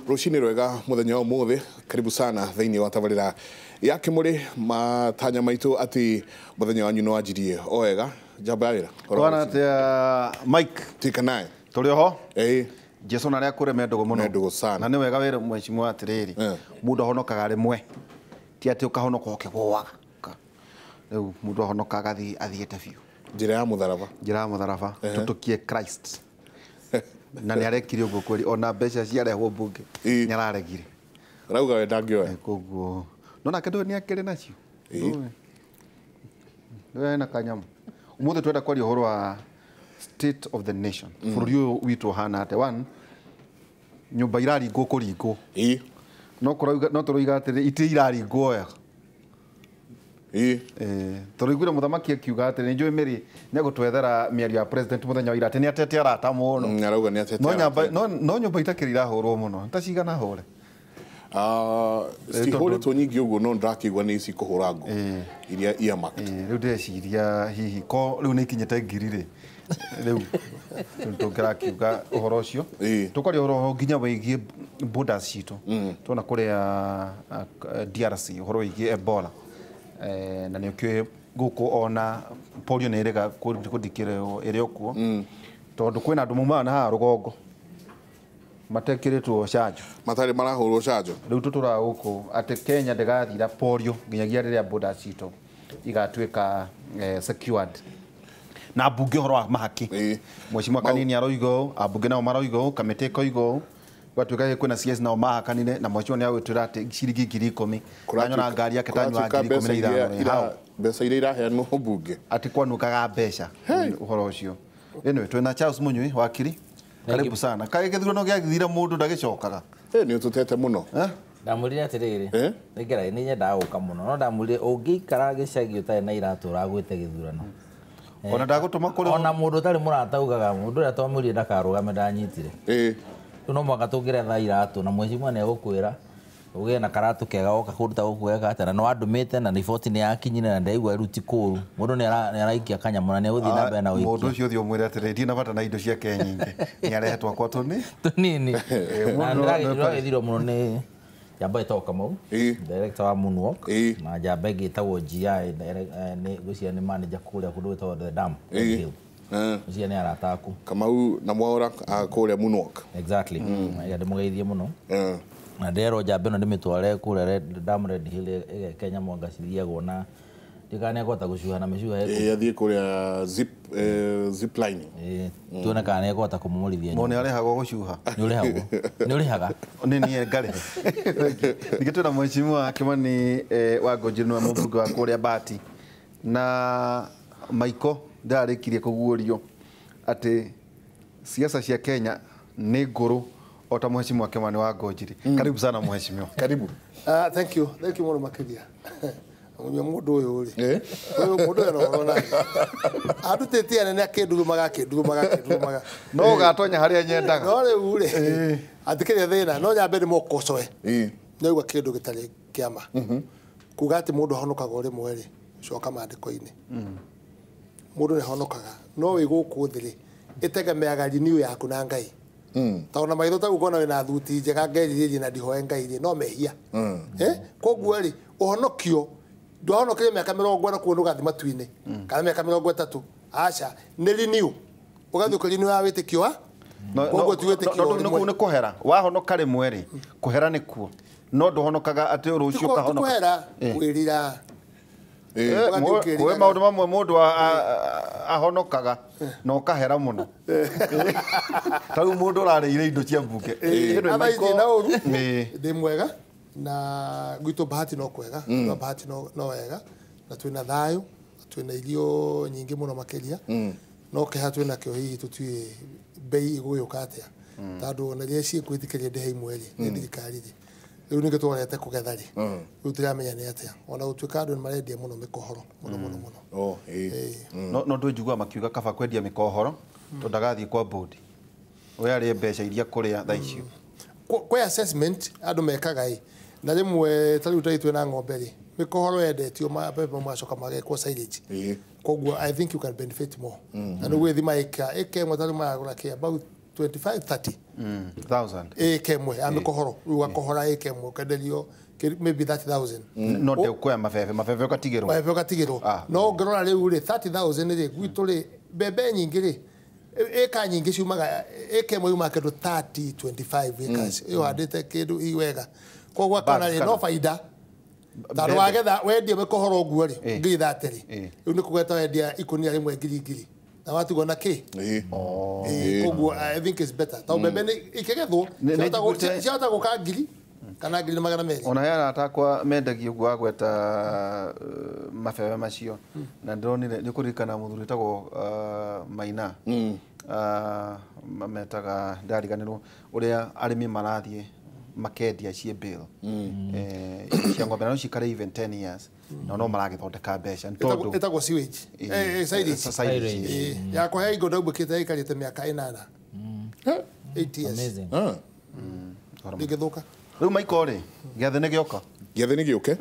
Rucini rwega muthenya umuthi karibu sana thiini wa tabarira ya Kimuri matanya maitu ati muthenya wanyu no ajirie o wega jamba wira kwana tia Mike tikanae tuli ho Jesu na ria kureme ndugo muno ndugo sana na ni wega wira mheshimiwa atiriri mundu honokaga rimwe ti ati ukahonoka ukigwaga riu mundu honokaga athiete biu njira ya mutharaba tutukie Christ na ni arekire uguo kweli ona mbeca ciarehwo mbunge ni araregire rauga we ndangioya koguo nona kendo ni akere nacio we na kanyamu umuthi twenda kwaria uhoro wa state of the nation bururi uyu witu hana ate one nyumba iraringwo kuringwo no turoiga atiri iti iraringwo wega tũrĩiguire mũthamaki akiuga atĩ nĩ njũĩ Mary nĩ agũtwethera mĩario ya president mũthenya wa ira atĩ nĩ atete arata mũno arauga nĩ atete no nyũmba itakĩrĩ irahũrwo mũno ta cigana hũre citihũrĩtwo nyingĩ ũguo no ndĩrakĩigua nĩ ici kũhũra ngũ iria earmarked rĩu ndĩreciria hihi ko rĩu nĩ ikinyĩte ngiri-rĩ rĩu tũngĩrakiuga ũhoro ũcio tũkaria ũhoro nginya wĩgiĩ borders citũ tuona kũrĩa DRC ũhoro wĩgiĩ Ebola na nä å gå ona polio nä rega kå ndikärwo ä rä o kuo tondå kwä na andå maumaga na haha rå gongo matekä rä two canjo matarä marahå rwo canjo rä u tå tå raga gå kå atä Kenya ndägathira polio nginyagia rä rä a boda citå igatuä ka secured na mbunge å horo wa mahaki mheshimiwa Kanini aroigo ambunge nao maroigo kamĩtĩ ĩkoigo gwatuika kwina CS nao mahakanire na mwacho ni agwitira ati ciringi 10,000 kanyona ngari yake tanywa 15,000 mbeca iria iraheanwo mbunge ati kwanukaga mbeca uhoro ucio eno twina Charles Munyui wakiri karibu sana kae githurano giathira mundu ndagicokaga ni ututete muno ndamurire atiriri ngera ni nyenda guka muno no ndamurire ungikara gicagi utari na iratura gwite githurano ona ndagutuma kuri ona mundu tari murata ugaga mundu ria twamurie ndakarugame ndanyitire no mwaka tugiretha iratu na mheshimiwa ni gukwira ugie na karatu kega oka kuruta gukwega atana no andumite na riboti ni yakinyire na ndaigwa iruti kuru mundu ni araikia kanyamu na ni guthii na mbere na wiki mundu ucio thio mwire atiriri na bata na indo cia Kenya nyingi ni arehetwa kwa tunini mundu githiro muno ni jamba itoka mau director wa Moonwalk na jamba gitagwo GI ni gucia ni manager kuria kundu witagwo the dam Ucia ni arataku Kamau na Mwaura kuria Moonwalk exactly ya demugeithie muno na ndero jambe no ndimitware kuria Dam Red Hill Kenya mwangacithia na ndikane gota gucuha na micuha yathie kuria zip line tuone kana gota kumumurithia mone arehagwo gucuha ni urihaga ni ngare nigituna mheshimiwa Kimani wa Gonjiri no mbunge wa kuria Bati na Maiko ndarikirie kuguurio ati siasa cia Kenya ni nguru ota mheshimiwa Kimani wa Gonjiri karibu sana mheshimiwa karibu thank you muno makiria munyo mundu uyu ri uyu mundu eno rona adutete ane na kindugumaga no gatonya haria nyendaga no riu ri atikire thina no nyambe ni mokocoe no igwa kindu gitari kiama kuga ati mundu honokaga uri mweri coka mandiko-ini mundu ni honokaga no wi guku thiri itegemeaga renew yaku na Ngai taona maitho ta ukona wina thuti njega ngeri na ndihoe Ngai ri no mehia koguo ri uhonokio nduhonokire miaka 40 kuonu gathi matu-ini kana miaka 30 acha ni renew ugathi ku renew ya witikio koguo ti witikio ni kuhera wahonoka rimwe ri kuhera ni kuo no nduhonokaga ati rucio kahonoka kuhera kwirira we maundu mamwe mundu ahonokaga no kahera muno tau mundu urarĩire indo cia mbunge abaiji na uru ndi mwega na gwito bahati no kwega no bahati no wega na twina thayo twina irio nyingi muno makiria no keha twina kio hihi tutui bei iguyuka atia tondu ona ria cie kwithikiria ndi hei mweri ni thirikari ri riu ninge twarete kugetha ri riu tiramenya ni atia ona gutuika andu marendia muno mikohoro muno no ndujigua makiuga kaba kwendia mikohoro tondagathie kwa board we ari mbeca iria kuria tha icio kwa assessment andu mekaga na rimwe tariu taitwe na ng'ombe ri mikohoro endetio mapepe macoka magekwo silage koguo I think you can benefit more and we thima ika mwe tari magura kia about 25-30 thousand ekemwe amekohoro ugakohora ekemwe kadelio maybe 30,000 no de kwa mafeve ukatigirwo no ngorora riu ri 30,000 ri gwitu ri bebe nyingi ri eka nyingi ciumaga ekemwe yuma kindu 30-25 acres iyo handite kindu iwega kogwa kana ri no faida taro wagetha wendia mekohoro guo ri ngiri 30 ri riu ni kugeta wendia ikunia rimwe ngiri na watu gona ki kogwa I think it's better tau bebe ni ikegethwo ciata guka ngiri kana ngiri magana meri ona yana atakwa mendagio gwa gweta mafeve macio na ndonire ni kurikana muthuri tagwo Maina mametaga ndariganirwo uria arimi marathie makendia cie bill cia ngombe no cikare even 10 years no maragithondeka mbeca ntondu etagwo sewage silage ya kwa higo ndaubu kita ikarite miaka 8 8 years amazing ndigithuka riu maikore giathene gioka giathene gioke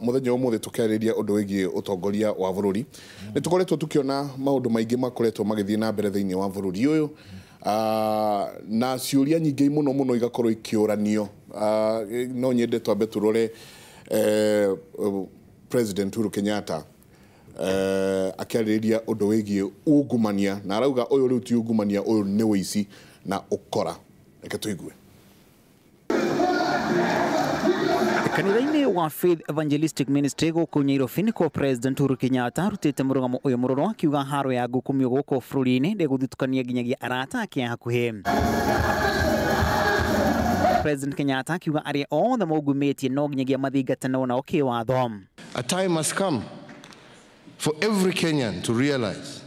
muthenya umuthi tukariria undu wigie utongoria wa bururi ni tukoretwo tukiona maundu maingi makoretwo magithie na mbere thiini wa bururi uyu na ciuria nyingi muno igakorwo ikiuranio no nyende twambe turore President Uhuru Kenyatta akiariria undu wigie ungumania na arauga uyu riu ti ungumania uyu ni wici na ukora reke tuigue. Kanitha-inĩ wa Faith Evangelistic Ministry gũkũ Nyairobi nĩkuo President Uhuru Kenyatta arutĩte mũrũgamo ũyũ mũrũrũ akiuga haro ya ngukumio gũkũ bũrũri-inĩ ndĩgũthutũkania nginyagia arata ake a hakuhĩ. President Kenyatta akiuga arĩa othe maungumĩtie no nginyagia mathingatanwo nao kĩwatho. A time must come for every Kenyan to realize,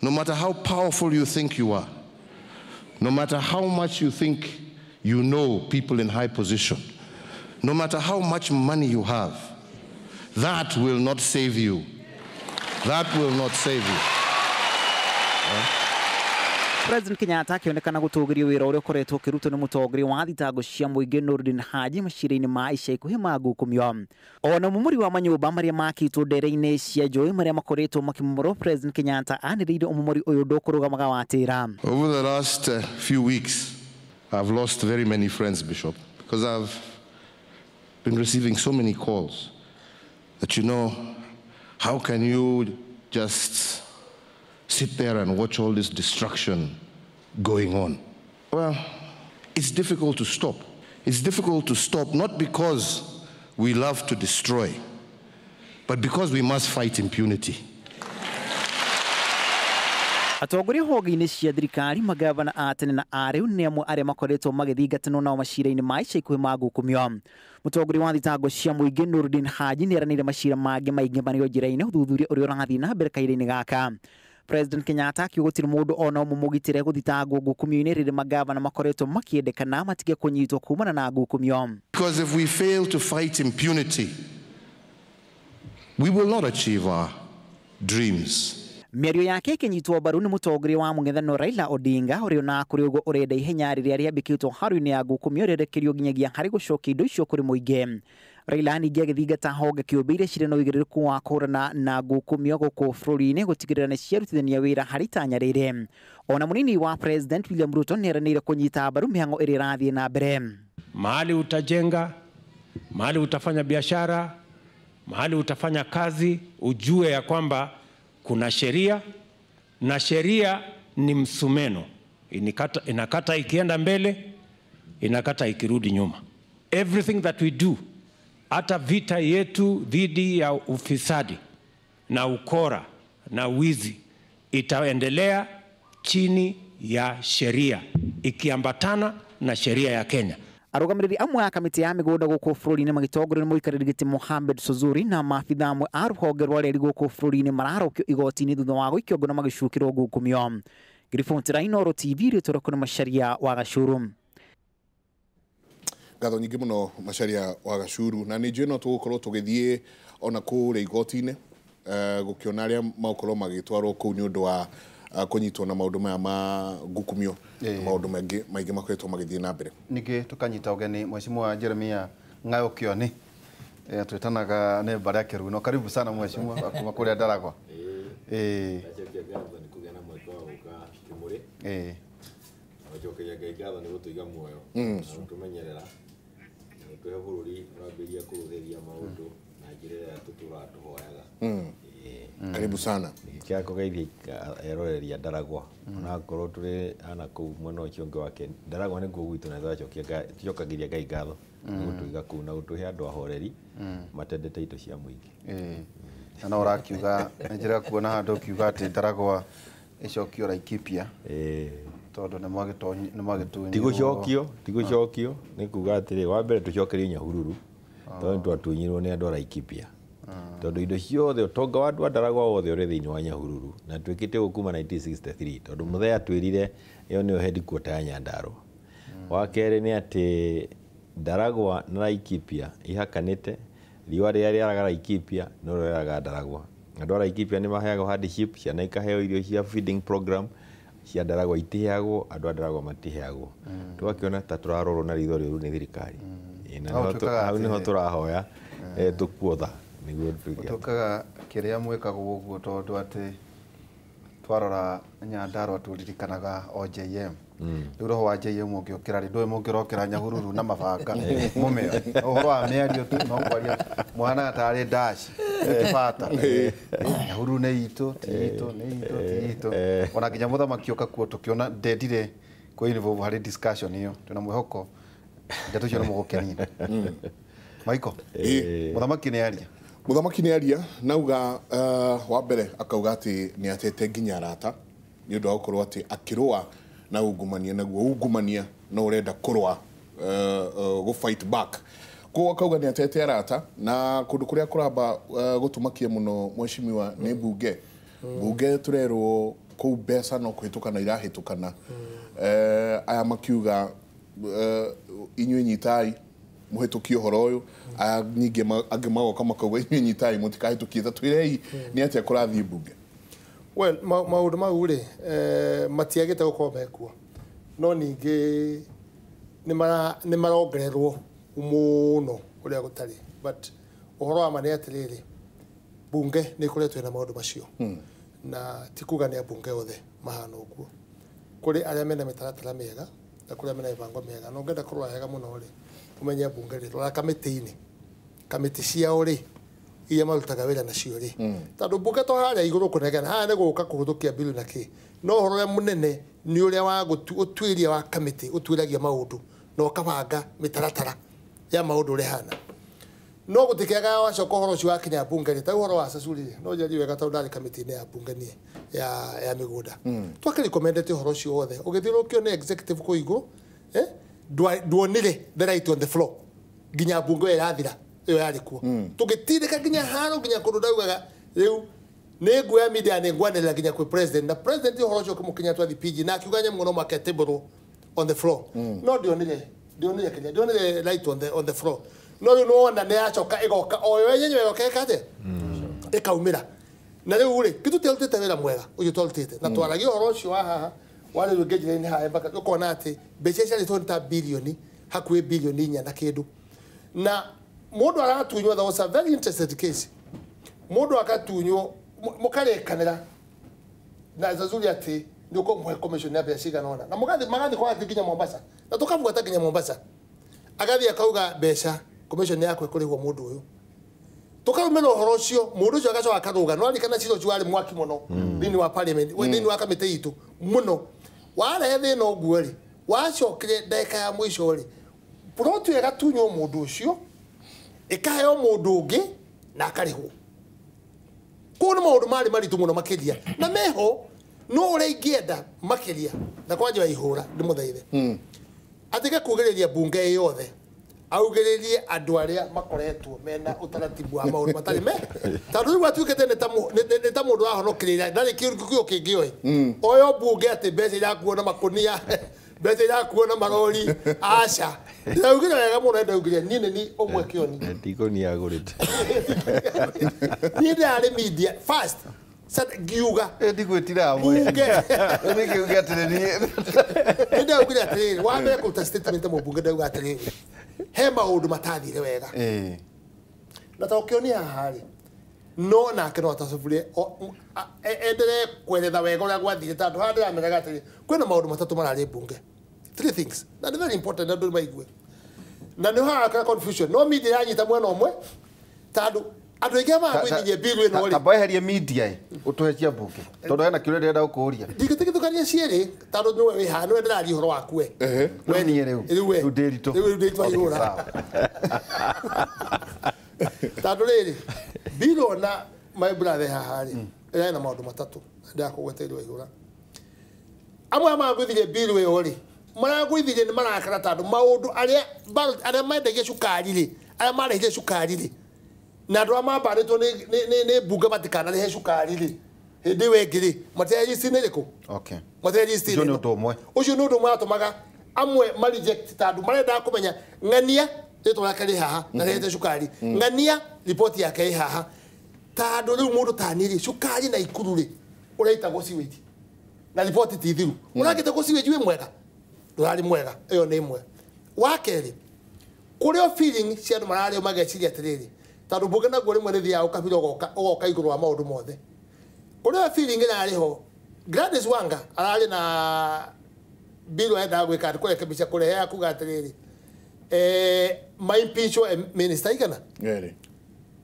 no matter how powerful you think you are, no matter how much you think you know people in high position, no matter how much money you have, that will not save you. That will not save you. President Kenyatta akionekana gũtũgĩria wĩra ũrĩa ũkoretwo ũkĩrutwo nĩ mũtongoria wa thitango cia mũingĩ Nurdin Haji macira-inĩ ma ica ikuhĩ ma ngukumio. Ona mũmũri wa manyũmba marĩa makĩtwo ndere-inĩ cia njũĩ marĩa makoretwo makĩmũmũrwo President Kenyatta anĩrĩire ũmũmũri ũyũ ndũkũrũgamaga watĩra. Over the last few weeks, I've lost very many friends, Bishop, because I've been receiving so many calls that, you know, how can you just sit there and watch all this destruction going on? Well, it's difficult to stop. It's difficult to stop not because we love to destroy, but because we must fight impunity. Atongoria honge-inĩ cia thirikari magavana a tene na a rĩu nĩ amwe arĩa makoretwo magĩthingatanwo nao macira-inĩ ma ica ikuhĩ ma ngukumio. Mũtongoria wa thitango cia mũingĩ Nurdin Haji nĩ eranĩire macira mangĩ maingĩ marĩ o njĩra-inĩ ũthuthuria ũrĩa ũrathiĩ na mbere kahinda-inĩ gaka. President Kenyatta akiuga gũtirĩ mũndũ ona ũmwe mũgitĩre gũthitangwo ngukumio-inĩ rĩrĩa magavana makoretwo makĩendekana matige kũnyitwo kumana na ngukumio. Because if we fail to fight impunity, we will not achieve our dreams. Mĩario yake ĩkĩnyitwo mbaru nĩ mũtongoria wa mũng'ethanĩro Raila Odinga ũrĩa ona kũrĩ ũguo ũrenda ihenya rĩrĩa rĩambĩkĩtwo haro-inĩ ya ngukumio rĩendekerio nginyagia harĩ gũcokia indo icio kũrĩ mũingĩ. Raila ningĩ agĩthingata honge kĩũmbe iria cirĩ na ũigĩrĩrĩku wa kũhũrana na ngukumio gũkũ bũrũri-inĩ gũtigĩrĩra nĩ ciarutithania wĩra harĩ itanya rĩrĩ. Ona mũnini wa President William Ruto nĩ eranĩire kũnyita mbaru mĩhang'o ĩrĩa ĩrathiĩ na mbere. Mahali utajenga, mahali utafanya biashara, mahali utafanya kazi, ujue ya kwamba kuna sheria na sheria ni msumeno. Inakata ikienda mbele, inakata ikirudi nyuma. Everything that we do, hata vita yetu dhidi ya ufisadi na ukora na wizi, itaendelea chini ya sheria, ikiambatana na sheria ya Kenya. Arũgamĩrĩri amwe a kamĩtĩ ya mĩgũnda gũkũ bũrũri-inĩ magĩtongorio nĩ mũikarĩri gĩtĩ Mohamed Suzuri na maabitha amwe a rũhonge rwa reri gũkũ bũrũri-inĩ mararokio igoti-inĩ thutha wa gũikio ngono magĩcukĩrwo ngukumio. Ngiriboti ra Inooro TV rĩtũra kũrĩ Macharia wa Gacuru. Ngatho nyingĩ mũno Macharia wa Gacuru, na nĩ njũĩ no tũgũkorwo tũgĩthiĩ ona kũrĩa igoti-inĩ gũkĩona arĩa magũkorwo magĩtwarwo kũu nĩ ũndũ wa kunyitwo na maundu maya ma ngukumio maundu maingi makoretwo magithii na mbere. Ningĩ tukanyita ũgeni Mheshimiwa Jeremia Ngayo Kioni twĩtanaga nĩ mbara ya Keruno. Karibu sana Mheshimiwa kuma kũrĩa Ndaragwa. Wachokeria Ngai ngatho nĩ gũtũiga muoyo na gũtũmenyerera na gũtũhe bũrũri ũrambĩrĩria kũrũthĩria maũndũ na njĩra ĩrĩa tũtũraga tũhoyaga. Karibu sana. Kĩa kũgeithia eroreria Ndaragwa na korwo tũrĩ ana kũu mwena ũcio ũngĩ wake. Ndaragwa nĩguo gwitũ na twacokagĩria Ngai ngatho nĩ gũtũiga kũu na gũtũhe andũ ahoreri matendete indo cia mũingĩ. Na no ũrakiuga njĩra kuona handũ ũkiuga atĩ Ndaragwa ĩcokio Laikipia tondũ nĩ magĩtunyirwo. Tigũcokio nĩ kuga atĩrĩ wa mbere tũcokerio Nyahururu tondũ twatunyirwo nĩ andũ a Laikipia. Tondũ indo ciothe ũtonga wa andũ a Ndaragwa wothe ũrĩ thĩinĩ wa Nyahururu na twĩkĩte gũkuma 1963 tondũ Muthee atwĩrire ĩyo nĩyo headquarter ya Nyandarua. Wa kerĩ nĩ atĩ Ndaragwa na Laikipia ihakanĩte, riũa rĩrĩa rĩaraga Laikipia no rĩaraga Ndaragwa. Andũ a Laikipia nĩ maheagwo hardship, ciana ikaheo irio cia feeding program, cia Ndaragwa itiheagwo, andũ a Ndaragwa matiheagwo. Tũgakĩona ta tũrarorwo na ritho rĩũru nĩ thirikari. Hau nĩho tũrahoya tũkuotha nĩguo tukaga kĩrĩa mwĩkagwo ũguo tondũ atĩ twarora Nyandarua tũririkanaga OJM. Rĩu roho wa JM ũngĩokĩra rĩ ndũĩ mũngĩrokĩra Nyahururu na mabanga mũmeo ũhoro wa mĩario tu no kwaria mwana atarĩ dash kĩbata Nyahururu nĩ itũ ona nginya mũthamaki oka kuo tũkĩona ndendire kwa involve harĩ discussion ĩyo tuna mwĩhoko ndeto cio nĩ mũgũkenina Michael mũthamaki nĩ aria Mũthamaki nĩ aria nauga wa mbere akauga atĩ nĩ atete nginya arata nĩ ũndũ wa gũkorwo atĩ akĩrũa na ungumania naguo ungumania no ũrenda kũrũa go fight back. Koguo akauga nĩ atete arata na kũndũ kũrĩa kũramba gũtũmakia mũno mheshimiwa nĩ mbunge. Mbunge tũrerwo kũu mbeca no kũhĩtũkana irahĩtũkana. Aya makiuga inyuĩ nyitai mũhĩtũkie ũhoro ũyũ, ningĩ angĩ magoka makauga inyuĩ nyitai mũtikahĩtũkie. Tatwĩrei nĩ atĩa kũrathiĩ mbunge? Well, maũndũ mau rĩ matiagĩte gũkorwo mekuo no ningĩ nĩ marongererwo mũno ũrĩa gũtarĩ, but ũhoro wa ma nĩ atĩrĩrĩ mbunge nĩ ĩkoretwo na maũndũ macio na ti kuga nĩ ambunge othe mahana ũguo. Kũrĩ arĩa mena mĩtaratara mĩega na kũrĩ arĩa mena mĩbango mĩega na ũngĩenda kũrora wega mũno rĩ ũmenye mbunge rĩ rora kamĩtĩ ciao rĩ iria marutaga wĩra nacio rĩ tondũ mbunge to harĩa igũrũ kũnegena haha nĩ gũka kũhũthũkia bill na kĩ no ũhoro ũrĩa mũnene nĩ ũrĩa wa ũtuĩria wa kamĩtĩ ũtuĩragia maũndũ na ũkabanga mĩtaratara ya maũndũ ũrĩa hana no gũtikĩaga wacoka ũhoro ũcio wakinya mbunge rĩ ta ũhoro wa Sasuri no njari wega tondũ ndarĩ kamĩtĩ-inĩ ya mbunge nĩ ya mĩgũnda twakĩrekomendete ũhoro ũcio wothe ũgĩthiũrũkio nĩ executive kũ igũrũ nduonire the right on the floor nginya mbunge ĩyo ĩrathira ĩyo yarĩ kuo tũgĩtindĩka nginya haro nginya kũndũ ndaugaga rĩu nĩ nguoya media nĩ ngwanĩrĩra nginya kwĩ president na president ũhoro ũcio ũkĩmũkinya twathi PG na akiuga nyamũ no marketable on the floor no ndionire right on the floor no rĩu nĩwona nĩ yacoka ĩgoka o yo yenyewe ĩgoka ĩkate ĩkaumĩra na rĩu rĩ gĩtũtĩrutĩte wĩra mwega ũyũ twarutĩte na twaragia ũhoro ũcio wa haha warĩ engagement haha mpaka ũkona atĩ mbeca icio nĩ ta bilioni hakuhĩ bilioni 4 na kĩndũ na mũndũ aratunywo that was a very interested case mũndũ akatunywo mũkarekanĩra na Sasuri atĩ nĩ ũkũmũhe commission ya mbeca cigana ona na magathi kwa nginya Mombasa na tũkabuata nginya Mombasa agathiĩ akauga mbeca commission yakwe kũrĩhwo mũndũ ũyũ tũkaumĩra ũhoro ũcio mũndũ ũcio agacoka akarũga no arikana ciro ũcio warĩ mwaki mũno thĩinĩ wa parliament thĩinĩ wa kamĩtĩ itũ mũno warehe thĩna ũguo rĩ wacokire ndagĩka ya mũico rĩ plot ĩyo ĩgatunywo mũndũ ũcio ĩkaheo mũndũ ũngĩ na akarĩhwo kũu nĩ maũndũ marĩ maritũ mũno makĩria na meho no ũrĩa ingĩenda makĩria na kwanja waihũra ndĩmũthaithe atige kũgĩrĩria mbunge ĩyo yothe augĩrĩrie andũ arĩa makoretwo mena ũtaratibu wa maũndũ matarĩ me tondũ rĩu atuĩkĩte nĩ ta mũndũ wahonokĩrĩra ndarĩ kĩo kĩngĩ oĩ oyo mbunge atĩ mbeca irakuo na makũnia mbeca irakuo na marori aca ndaugire wega mũno ndaugire niĩ nĩ ũmwe kĩoni ndikoni agũrĩte niĩ ndarĩ media first ngiuga ndigwĩtira mbunge nĩkĩuga atĩrĩrĩ ndaugire atĩrĩrĩ wa mbere kũruta statement mũmbunge ndauga atĩrĩrĩ he maũndũ matathire wega na ta ũkĩonia haha rĩ no nake no atacuburie endere kweretha wega ũrĩa gwathire tondũ handũ yamenyaga atĩrĩ kwĩna maũndũ matatũ mararĩ mbunge 3 things na nĩ very important andũ maigue na nĩ haka confusion no media yanyita mwena ũmwe tondũ andũ aingĩ magwĩthirie bill ĩno rĩ amba eherie media ũtũhecia mbunge tondũ hena kĩũria ndĩrenda gũkũũria ndingĩtigithũkania cierĩ tondũ nĩwe wĩ haha nĩwe ndĩraria ũhoro waku we niĩ rĩu ndĩritũ ihũra tondũ rĩrĩ bill ona my brother haha rĩ ĩrĩ na maũndũ matatũ ndakũgwetererio ihũra amwe magwĩthirie bill ĩyo rĩ maragwĩthirie nĩ marakara tondũ maũndũ arĩa mendagia cukari rĩ arĩa marehire cukari rĩ na andũ amambanĩtwo nĩ mbunge matikanarehe cukari rĩ hĩndĩ ĩyo ĩngĩ rĩ materegisti nĩ rĩkũ materegisti ũcio nĩ ũndũ ũmwe watũmaga amwe mareject tondũ marendaga kũmenya ng'ania rĩtwa rĩake rĩ haha na rehete cukari ng'ania riboti yake ĩ haha tondũ rĩu mũndũ tani rĩ cukari na ikuru rĩ ũreitagwo siwage na riboti ti thiru ũragĩtagwo siwage wĩ mwega ndũrarĩ mwega ĩyo nĩ ĩmwe wa kerĩ kũrĩ feeling cia andũ mararĩ mageciria atĩrĩrĩ tondũ mbunge naguo rĩmwe rĩthiaga ũkabira ũgoka igũrũ wa maũndũ mothe kũrĩ feeling ĩrarĩ ho Gladys Wanga ararĩ na bill endaga gwĩka kũrekebisha kũrehe kuga atĩrĩrĩ maimpeachwo minister igana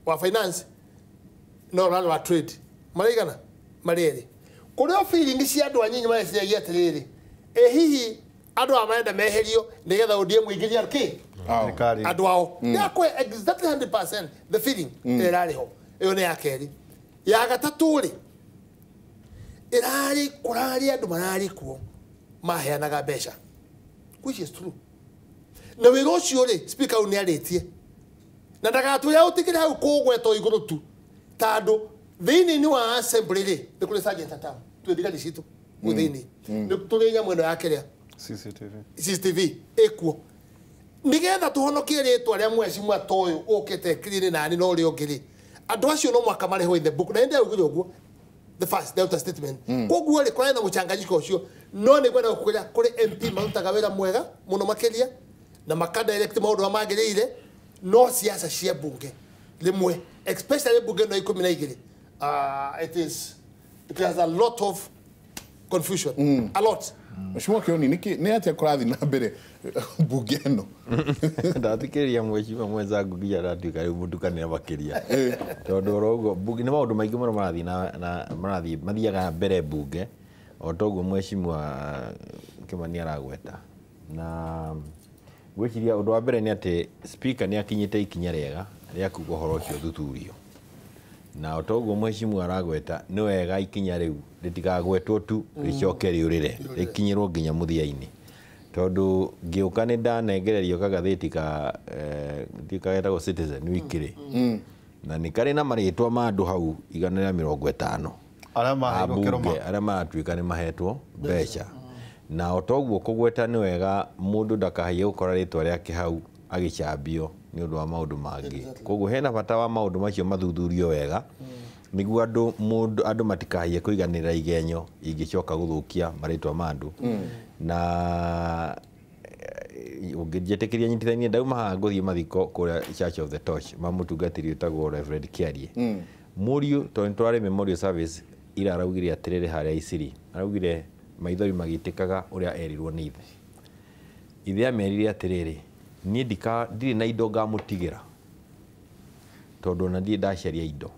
wa finance no rano wa trade marigana marĩrĩ kũrĩ feeling cia andũ anyinyi mareciragia atĩrĩrĩ hihi andũ amenda meherio nĩgetha ODM mũingĩria kĩ andũ ao yakwe exactly 100% the feeling ĩrarĩ ho ĩyo nĩ ya kerĩ ya gatatũ rĩ ĩrarĩ kũrarĩ andũ mararĩ kuo maheanaga mbeca which is true na wĩra ũcio rĩ speaker nĩ arĩtie na ndagatwĩra ũtigĩre hau kũgwetwo igũrũ tu tondũ thĩinĩ wa assembly rĩ nĩ kũrĩ sergeant at arms twĩ thigari citũ thĩinĩ nĩ tũrĩ nyamũ ĩno ya kĩrĩa CCTV ekuo nigetha tuhonokie rĩtwa rĩa mwecimu atoyo ũkĩte clean nani no ũrĩa ũngĩ rĩ andũ acio no mwaka mareho in the book na ndĩ augire ũguo the first delta statement koguo rĩ kwenda mũchanganyiko ũcio no nĩ kwenda kũkũria kũrĩ MP marutaga wĩra mwega mũno makĩria na makadirect maũndũ magĩrĩire no siasa cia bunge rĩmwe especially bunge no 12 it has a lot of confusion a lot Mheshimiwa Kioni nĩ atĩa kũrathi na mbere bunge ĩno ndathikĩrĩria mheshimiwa mwenzangu nginya ndatuĩka rĩu mũtukanĩra makĩria tondũ ũguo bunge nĩ maũndũ maingĩ mũno marathiĩ mathiaga mbere bunge o toguo mheshimiwa Kimani aragweta na gwĩciria ũndũ wa mbere nĩ atĩ speaker nĩ akinyĩte ikinya rĩega rĩa kuga ũhoro ũcio thuthurio na o toguo mheshimiwa aragweta nĩ wega ikinya rĩu rĩtigagwetwo tu rĩcoke rĩũrĩre rĩkinyĩrwo nginya mũthia-inĩ tondũ ngĩũka nĩ ndanengererio kagathĩti getagwo Citizen wikĩrĩ na nĩ karĩ na marĩtwa ma andũ hau 150 arĩa maratuĩka nĩ mahetwo mbeca na o toguo kũgweta nĩ wega mũndũ ndakahaie gũkora rĩtwa rĩake hau agĩcambio nĩ ũndũ wa maũndũ mangĩ koguo hena bata wa maũndũ macio mathuthurio wega nĩguo andũ matikahaie kũiganĩra igenyo ingĩcoka gũthũkia marĩtwa ma andũ na ũngĩnjĩtĩkĩria nyitithanie ndauma haha ngũthiĩ mathiko kũrĩa Church of the Torch mamũtungatĩri ũtagwo Reverend Kiarie mũriũ tondũ nĩtwarĩ memorial service ira araugire atĩrĩrĩ harĩa Isiri araugire maithori magĩtĩkaga ũrĩa erirwo nĩ ithe amerire atĩrĩrĩ niĩ ndirĩ na indo ngamũtigĩra tondũ ona ndirĩ ndacaria indo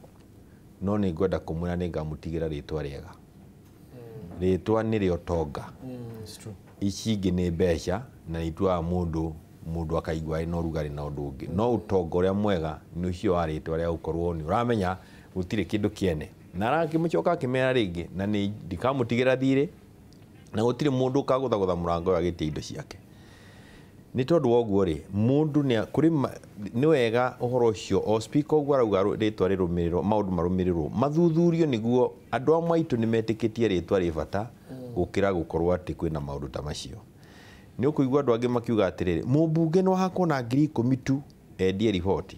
no nĩ ngwenda kũmwĩra nĩ ngamũtigĩra rĩtwa rĩega rĩtwa nĩrĩo tonga ici ingĩ nĩ mbeca na ituaga mũndũ akaigua ĩna ũrugarĩ na ũndũ ũngĩ no ũtonga ũrĩa mwega nĩ ũcio wa rĩtwa rĩa gũkorwo nĩ ũramenya gũtirĩ kĩndũ kĩene na akĩmũcoka akĩmera rĩngĩ na nĩ ndikamũtigĩra thirĩ na gũtirĩ mũndũ ũkagũthagũtha mũrango wa gĩtia indo ciake nĩ tondũ woguo rĩ mũndũ nĩ wega ũhoro ũcio o speaker ũguo arauga rĩtwa rĩrũmĩrĩrwo maũndũ marũmĩrĩrwo mathuthurio nĩguo andũ amwe aitũ nĩ metĩkĩtie rĩtwa rĩ bata gũkĩra gũkorwo atĩ kwĩna maũndũ ta macio nĩ ũkũigua andũ angĩ makiuga atĩrĩrĩ mũmbunge no hakwo na 10,000 tu endie riboti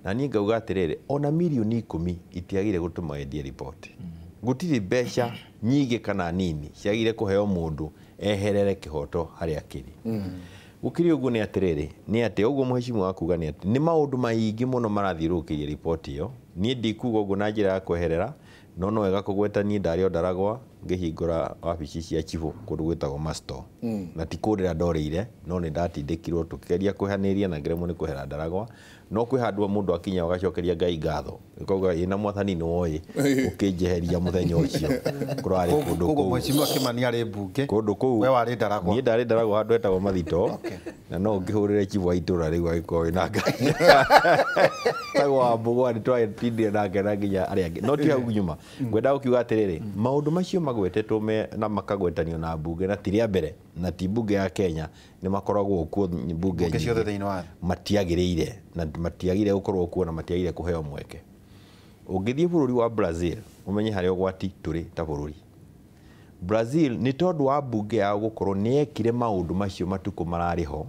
na niĩ ngauga atĩrĩrĩ ona mirioni 10 itiagire gũtũma endie riboti gũtirĩ mbeca nyingĩ kana nini ciagire kũheo mũndũ eherere kĩhoto harĩa kĩrĩ ukiri ũguo nĩ atĩrĩrĩ nĩ atĩ ũguo mheshimiwa akuga nĩ atĩ nĩ maũndũ maingĩ mũno marathiũrũrũkĩirie riboti ĩyo niĩ ndikuga ũguo na njĩra ya kweherera no no wega kũgwetania ndarĩ o Ndaragwa ngĩhingũra wabici cia chifu kũndũ gwĩtagwo Masto na ti kũrĩa ndorĩire no nĩ ndatindĩkirwo tũkĩgeria kwĩhanĩria na ngeremwo nĩ kwehera Ndaragwa no kwĩ handũ mũndũ akinya ũgacokeria Ngai ngatho ĩkoga ĩna mwathani nĩ woĩ ũkĩnjeheria mũthenya ũcio kũrarĩ kũndũ kũu mheshimiwa Kimani arĩ mbunge kũndũ kũu we warĩ Ndaragwa niĩ ndarĩ Ndaragwa handũ etagwo Mathito na no ngĩhũrĩre chifu wa itũra rĩu agĩkorwo na Ngai tagwo Wambũgwa nĩ twatindire nake na nginya arĩa angĩ no ti hau nyuma ngwenda gũkiuga atĩrĩrĩ maũndũ macio magwetetwo na makagwetanio na mbunge na ti rĩa mbere na ti mbunge ya Kenya nĩ makoragwo kuo mbunge ciothe thĩinĩ wa matiagĩrĩire na matiagĩrĩire gũkorwo kuo na matiagĩrĩire kũheo mweke ũngĩthiĩ bũrũri wa Brazil ũmenye harĩa ũgwati tũrĩ ta bũrũri Brazil nĩ tondũ wa mbunge yao gũkorwo nĩ ekire maũndũ macio matukũ mararĩ ho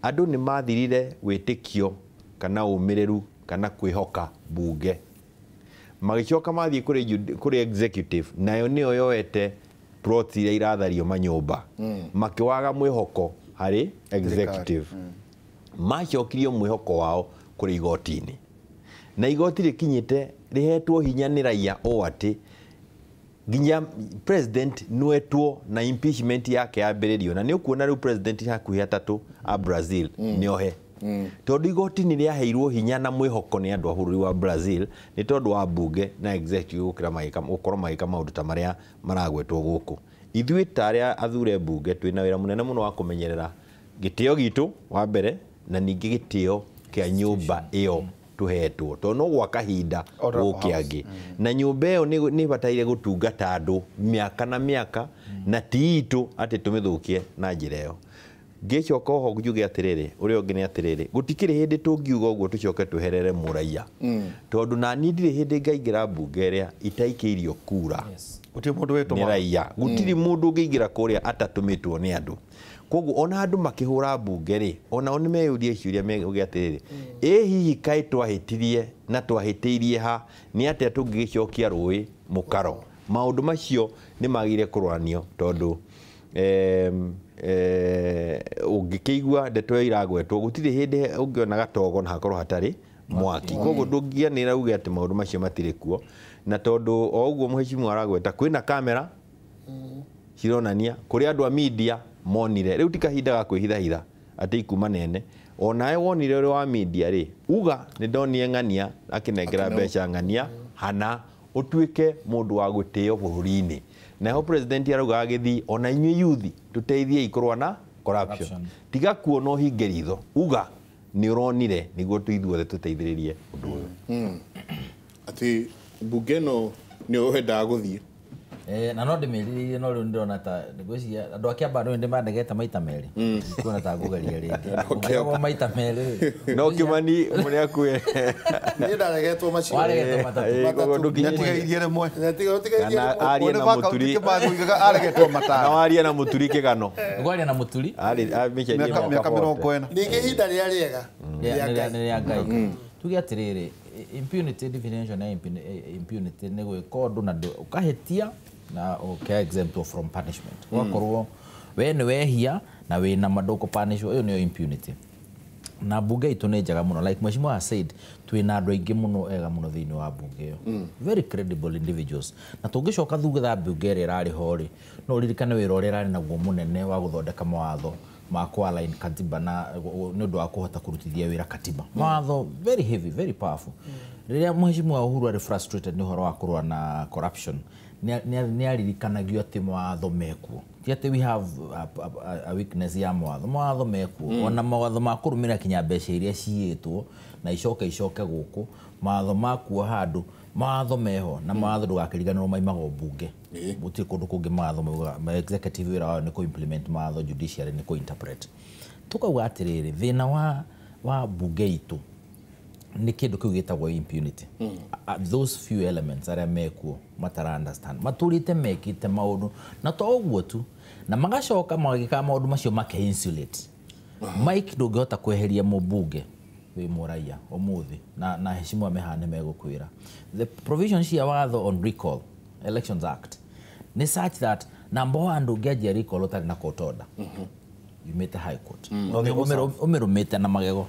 andũ nĩ mathirire wĩtĩkio kana ũmĩrĩru kana kwĩhoka mbunge magĩcoka mathiĩ kũrĩ executive nayo nĩyo yoete plot iria irathario manyũmba makĩwaga mwĩhoko harĩ executive macokirio mwĩhoko wao kũrĩ igoti-inĩ na igoti rĩkinyĩte rĩhetwo hinya nĩ raia o atĩ nginya president nwetwo na impeachment yake yambĩrĩrio na nĩ ũkuona rĩu president hakuhĩ atatũ a Brazil nĩohe tondũ igoti nĩ rĩaheirwo hinya na mwĩhoko nĩ andũ a bũrũri wa Brazil nĩ tondũ wa mbunge na executive gũkorwo magĩka maũndũ ta marĩa maragwetwo gũkũ ithuĩ ta arĩa athure mbunge twĩna wĩra mũnene mũno wa kũmenyerera gĩtĩo gitũ wa mbere na ningĩ gĩtĩo kĩa nyũmba ĩyo tuhetwo to no gwa kahinda gũkĩangĩ na nyũmba ĩyo nĩ bataire gũtungata andũ mĩaka na mĩaka na ti itũ atĩ tũmĩthũkie na njĩra ĩyo ngĩcoka oho njuge atĩrĩrĩ ũrĩa ũngĩ nĩ atĩrĩrĩ gũtikĩrĩ hĩndĩ tũngiuga ũguo tũcoke tweherere mũraiya tondũ na niĩ ndirĩ hĩndĩ ngaingĩra mbunge ĩrĩa itaikĩirio kura gũtirĩ mũndũ wĩtũma nĩ raiya gũtirĩ mũndũ ũngĩingĩra kũrĩa atatũmĩtwo nĩ andũ koguo ona andũ makĩhũra mbunge rĩ onao nĩ meyũria ciũria meuge atĩrĩrĩ hihi kaĩ twahĩtirie na twahĩtĩirie ha nĩ atĩa tũngĩgĩcokia rũĩ mũkaro maũndũ macio nĩ magĩrĩire kũrwanio tondũ ũngĩkĩigua ndeto iragwetwo gũtirĩ hĩndĩ ũngĩona gatogo na hakorwo hatarĩ mwaki koguo ndũngĩanĩra uge atĩ maũndũ macio matirĩ kuo na tondũ o ũguo mheshimiwa aragweta kwĩna kamera cironania kũrĩ andũ a media monire rĩu ti kahinda ga kwĩhithahitha atĩ ikuma nene onawe wonire ũrĩ wa media rĩ uga nĩ ndonire ng'ania akĩnengera mbeca ng'ania hana ũtuĩke mũndũ wa gũtĩo bũrũri-inĩ naho president arauga agĩthiĩ ona inyuĩ yuthi tũteithie ikũrũa na corruption tiga kuona ũhinge ritho uga nĩ ũronire nĩguo tũithuothe tũteithĩrĩrie ũndũ ũyũ atĩ mbunge ĩno nĩ ũhendaga gũthiĩ na no ndĩmĩrĩrie no rĩu ndĩrona ta ngwĩciria andũ a Kĩamba nĩ ndĩmandegete maita merĩ kuona ta ngũgeria rĩngĩ maita merĩ no Kimani mũrĩ akuĩ niĩ ndaregetwo macio waregetwo matatũ nĩatigairie rĩmwe kana aria na mũturi aregetwo matano na waria na mũturi kĩgano ngwaria na mũturi mĩaka 40 ningĩ ihinda rĩrĩa rĩega rĩa Ngai tuge atĩrĩrĩ impunity definition ya impunity nĩ gwĩka ũndũ na ũkahĩtia na ũkĩa exempt from punishment wakorwo we nĩ wehia na wĩna mandũkũ punishwo ĩyo nĩyo impunity na mbunge itũ nĩ njega mũno like mheshimiwa said twĩna andũ aingĩ mũno ega mũno thĩinĩ wa mbunge ĩyo very credible individuals na tũngĩcoka thutha mbunge ĩrĩa ĩrarĩ ho rĩ no ũririkane wĩra ũrĩa ĩrarĩ naguo mũnene wa gũthondeka mawatho ma align katiba na nĩ ũndũ wa kũhota kũrutithia wĩra katiba mawatho very heavy very powerful rĩrĩa mheshimiwa Uhuru arĩ frustrated nĩ ũhoro wa kũrũa na corruption nĩ aririkanagio atĩ mawatho mekuo ti atĩ we have a weakness ya mawatho mekuo ona mawatho ma kũrũmĩrĩra kinya mbeca iria ciĩtwo na icoke gũkũ mawatho makuo handũ mawatho meho na mawatho ndũgakĩriganĩrwo maimaga mbunge gũtirĩ kũndũ kũngĩ mawatho ma executive wĩra wao nĩ kũ-implement mawatho judicial nĩ kũ-interpret tukauga atĩrĩrĩ thĩna wa mbunge itũ nĩ kĩndũ kĩu gĩtagwo impunity those few elements arĩa mekuo matara understand matũrĩte mekĩte maũndũ na to ũguo tu na magacoka magĩka maũndũ macio insulate Mike ndũngĩhota kweheria mũmbunge wĩ mũraiya ũmũthĩ na heshima mehane megũkwĩra the provisions cia watho on recall elections act nĩ such that number one ndũngĩanjia recall ũtarĩ na court order yumĩte high court ũmĩrũmĩte na magego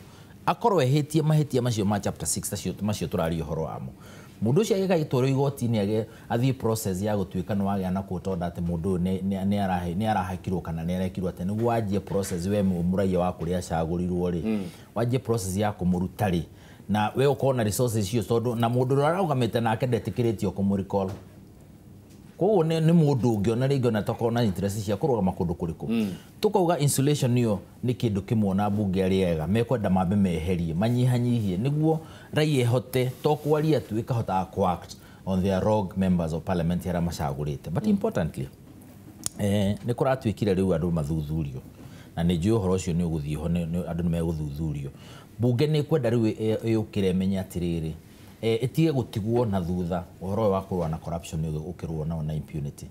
akorwo ehetie mahetia macio ma chapter 6 tacio macio turario horo wamo mundu ucio ageka itoro igoti-ini age athie process ya gutuika no agea na kutonda ati mundu ni arahakirwo kana ni arekirwo ati niguo anjie process we muraia wa kuria acagurirwo ri wanjie process ya kumuruta ri na we ukona resources icio tondu na mundu araugamite nake ndetikiritio kumuricall koguo ni mundu ungi ona ringi ona tokona interest cia kurugama kundu kuriku tukauga insulation niyo ni kindu kimwe na bunge ariega mekwenda mambe meherie manyihanyihie niguo raia ehote tokwaria tu ikahota act on their rogue members of parliament ara macagurite but importantly ni kuratuikire riu andu mathuthurio na ni njui horo ucio ni uguthie ho andu ni meguthuthurio bunge ni kwenda riu yukire menya atiriri etige gutigwo na thutha uhoro wa kurwa na corruption ni ukirwo na impunity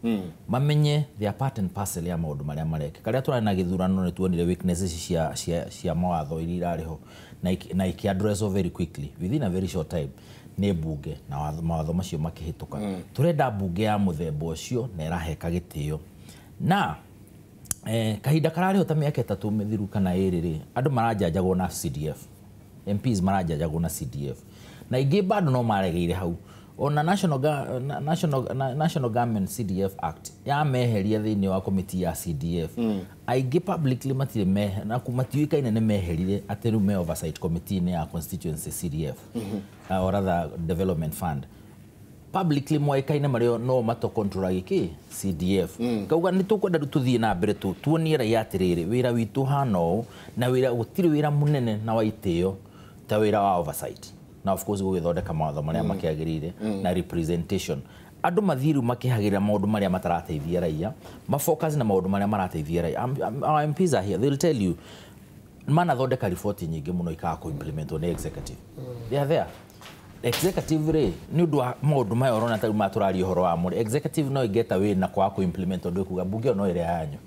mamenye the part and parcel ya maundu maria mareke karia turana na githurano ni tuonire weaknesses cia mawatho iri irariho na iki address very quickly within a very short time ni bunge na mawatho macio makihituka turenda bunge ya muthemba ucio na iraheka gitio na kahinda karariho ta miaka 3 mithiru kana iriri andu marajanjagwo na CDF MPs marajanjagwo na CDF na ingi bado no maregeire hau ona national government CDF act ya meheria thini wa committee ya CDF aingi publicly matire na kumatiuika ine ne meherire ateru me oversight committee ne ya constituency CDF or rather development fund publicly moikaine mario no mato control giki CDF kauga ni tukwenda tuthie na mbere tuonie raia atiriri wira witu hano na wira gutiri wira munene na waitio ta wira wa oversight na of course gugithondeka mawatho maria makiagirire na representation andu mathiru makihagirira maundu maria matarateithia raia mafocus na maundu maria marateithia raia our MPs are here they'll tell you manathondeka report nyingi muno ikaga ku implement on executive they are there executive re ni undu maundu mayo rona ta maturari horo wa muri executive no get away na kwa ku implement ondu kuga bunge no ire yanyu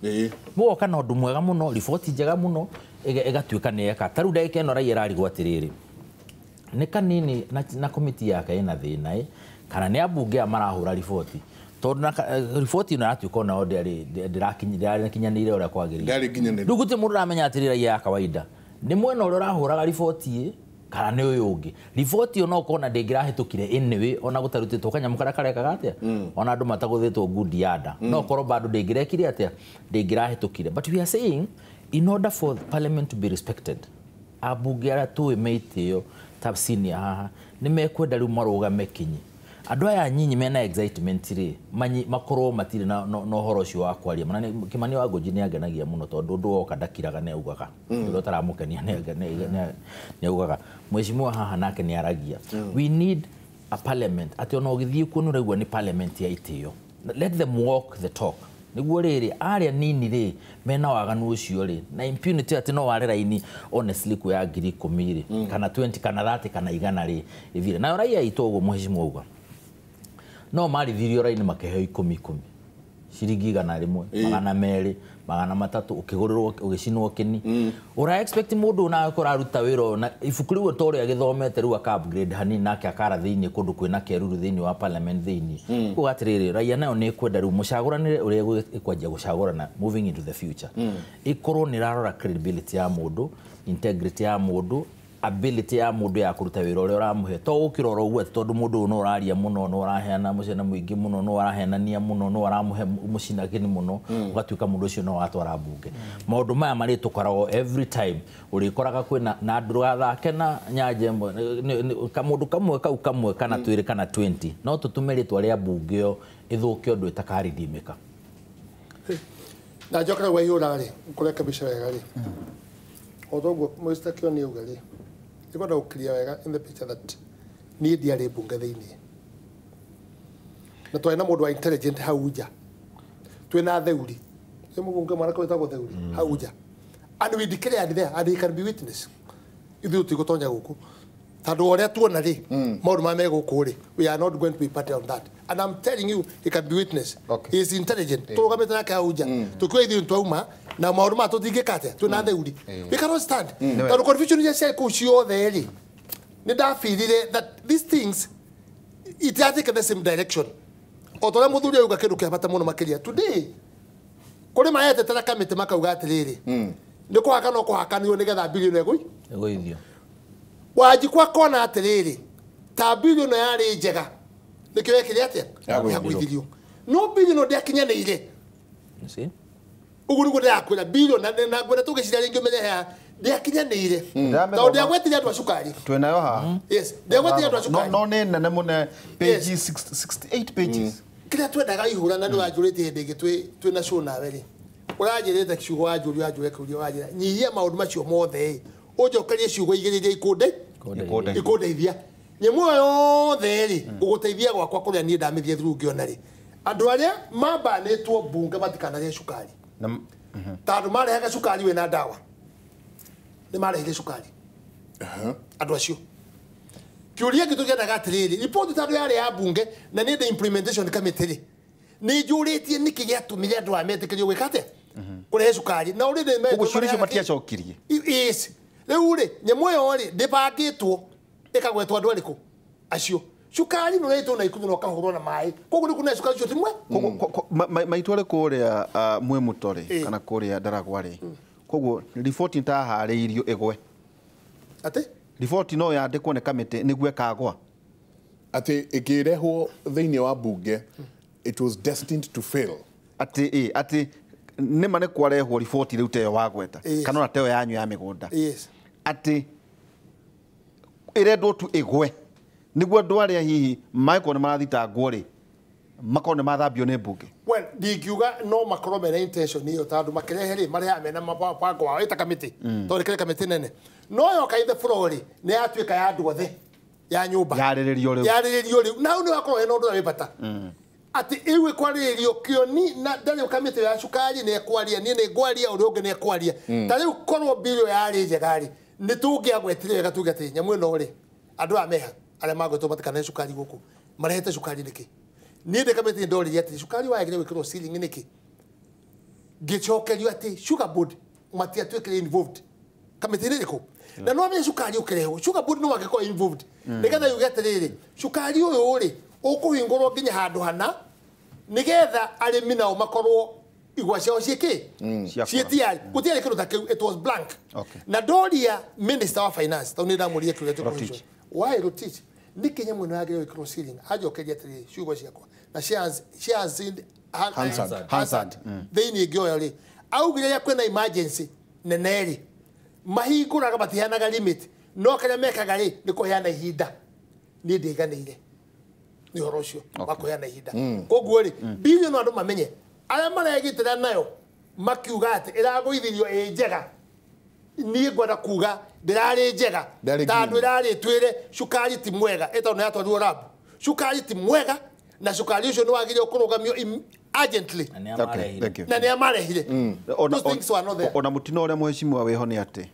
mo kana undu mwega muno report njega muno egatuika ne eka taru ndeke no raia rari gwatiriri ni kanini na committee yake ina thina kana ni abunge amarahura riboti tondu na riboti ino atuika na odi ndirakinyanire uria kwagirire nduguti mundu ramenya atirira ya kawaida ni mwena uria rahuraga riboti kana ni uyu ungi riboti ono kona ndingirahitukire anyway ona gutarutitwo kanyamu karia karekaga atia ona andu mataguthitwo good yada no korwo bado ndingirekire atia ndingirahitukire but we are saying in order for parliament to be respected abunge ara tu meitio tabsini haha ni mekwenda riu marugame kinyi andu aya nyinyi mena excitement ri makorwo matire no horo cio wa kwaria mana Kimani wa Ngoji ni agenagia muno tondu ndu oka ndakiraga ne ugaga ndu taramukenia ne ugaga mheshimiwa haha nake ni aragia we need a parliament ati ono githii kunu regwa ni parliament ya itio let them walk the talk niguo riri aria nini ri mena waganu ucio ri na impunity ati no ware raini honestly ku ya 10 kana 20 kana 30 kana igana ri ivire na raia itogo mheshimiwa uga no mari thirio raini makehe 10 shiringi igana rimwe magana meri magana matatu ukigururwo ugicinwo kini ura expect mundu na kuraruta wiro na ifukuri wo tore agithomete ru aka upgrade hanini nake akara thiini kundu kwina keruru thiini wa parliament thiini kugatiriri raia nayo ni kwenda ru mucaguranire uria ikwanjia gucagurana moving into the future ikorwo ni rarora credibility ya mundu integrity ya mundu ability ya mundu ya kuruta wira uria uramuhe to ukirora uguo tondu mundu no uraria muno no uraheana mucena muingi muno no urahenania muno no uramuhe mucina gini muno ugatuika mundu ucio no watwara bunge maundu maya mari tukoragwo every time urikoraga kwina na andu gathake na nyajembo kamundu kamwe kana twiri kana 20 no tutumeritwa ria bunge yo ithuke undu itakaridimika na jokera we yurari kureka bishwega ri odogo Mr. Kioni ugari ikwenda uklia wega in the picture that ni ndiari bunge thiini na twena mundu wa intelligent hauja twena theuri ni mungu mwana kwa tago theuri hauja and we declare there and he can be witness ithu tigotonya guku tadu oria tuona ri maundu ma meguku ri we are not going to be party on that and I'm telling you he can be witness he is intelligent tugamete nake hauja tukwe ithu twauma na maundu ma tutingikate twena theuri we cannot stand tadu confusion is say ku cio theri ni da feelire that these things it take the same direction otora muthuri auga kindu kia bata muno makiria today kuri maete tara kamite makauga atiriri ni kuhaka no kuhakanio ni getha bilioni egoithio Wajikwa kona atiriri ta billion yari njega nikire kiri atia yagwithirio no billion ndiakinyanire ugurugo ndakwira billion na gwira tugicira ringi menye ha ndiakinyanire to ndiagwetiria andu acukari twenayo ha yes ndiagwetiria andu acukari no nene mune pages 68 pages kira twendaga ihura na nduajurite hindi ingi twina show nawe ri urajirite kiugo wajure kuria wajira nyihia maundu macio mothe ujokerie ciugo igiriria ikundeithia nyemu yothe ri uguteithia gwakwa kuria nie ndamithie through ngiona ri andu aria mambanitwo bunge matikanarie cukari tandu marehaga cukari wina ndawa ni marehire cukari andu acio kiuria gitu giendaga atiriri report tandu yari ya bunge na ni the implementation committee ni njuritie niki giatumire andu ametikirio gwikate kurehe cukari na uri ni ugucuricio matiacokirie yes riu ri nyemu yo ri ndibangitwo ikagwetwo andu ariku acio cukari no reto na ikuthi no kahurwo na mai koguo ni kuna cukari cio timwe maitware kuria mwe mutore kana kuria ndaragwari koguo report ntahariirio igwe ate report no yandikwo ne committee niguo kagwa ati ikirehwo thiini wa bunge it was destined to fail ati nima ne kwarehwo report riu teyo wagweta kana na teyo yanyu ya migunda yes ati irendwo tu igwe niguo ndwaria hihi maiko ne marathitangwo ri makone mathambio ne bunge well ndikiuga no makorwo mena intention iyo tandu makirehe ri maria mena mabango wa ita committee to rikire committee nene no yo kaithe flori ne atuika ya andu othe ya nyumba yariririo riu na ni wakorwo ena undu wa bata ati iwe kwaririo kioni na ndari committee ya cukari ne kwaria ni ngwaria uri ungi ne kwaria tari ukorwo bilio yari njegari ni tungiagwetire wega tugati nyamu no ri andu ameha aria magwetwo matikana cukari guku marehete cukari niki ni de committee ndori ati cukari wagire wikirwo ceiling niki gicokerio ati sugar board matia twekire involved committee niko na no ame cukari ukireho sugar board no wagiko involved nigetha yuge atiriri cukari uyu uri ukuhingurwo nginya handu hana nigetha arimi nao makorwo igwa ciao ciiki cietiari gutiari kindu ta kiu it was blank na doria minister wa finance tau ni ndamuria kiuga why Rotich nikinya mwino yagire wikirwo ceiling ajokeria atiri ciugo ciakwa na she has in Hansard thiini ngioya ri augire ya kwena emergency neneri mahinguraga batihanaga limit no karia mekaga ri ni kuheana ihinda ni ndiganire ni horo cio bakuheana ihinda koguo ri billion andu mamenye aria maregitira nayo makiuga ati iragwithirio njega ni ngwenda kuga ndirari njega tandu irari twire cukari ti mwega ito no yatwarirwo lab cukari ti mwega na cukari ucio ni wagire kurugamio urgently na ni amarehire ona mutino ore mheshimiwa weho ni ati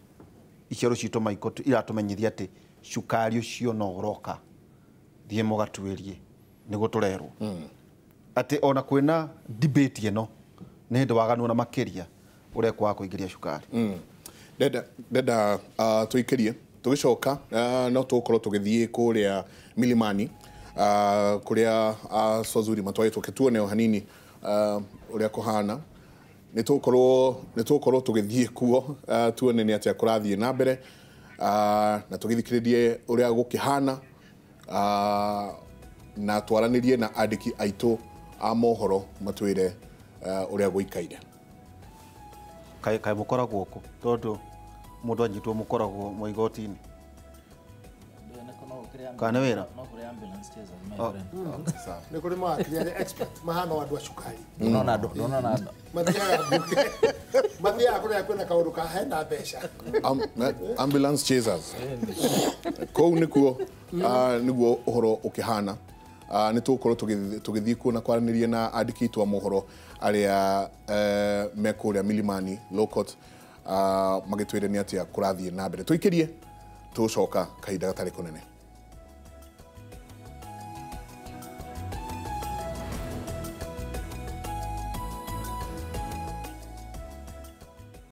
icero cito maikotu iratumenyithia ati cukari ucio no uroka thie mugatuirie nigo turerwo ati ona kwina debate eno ni hindu waganu na makiria urekwa kuingiria cukari deda tuikirie tugicoka no tukorwo tugithie kuria milimani kuria Swazuri matwaitwo kituone o hanini uria kuhana ni tukorwo tugithie kuo tuone ni atia kurathie na mbere na tugithikiririe uria gukihana na twaranirie na andiki aitu a mohoro matwire uria guikaire kai mukoragwo ku tondu mundu anyitwo mukoragwo mu igoti-ini kana wira ni kuri ma clear expert mahano andu acukari nona mathia kuria kwena kaundu ka henda mbeca ambulance chasers kou niguo uhoro ukihana ni tukorwo tugithii kuona kwaranirie na andiki twa mohoro aria mekuria milimani low court magitwire ni atia kurathie na mbere tuikirie tucoka kahinda gatari kunene.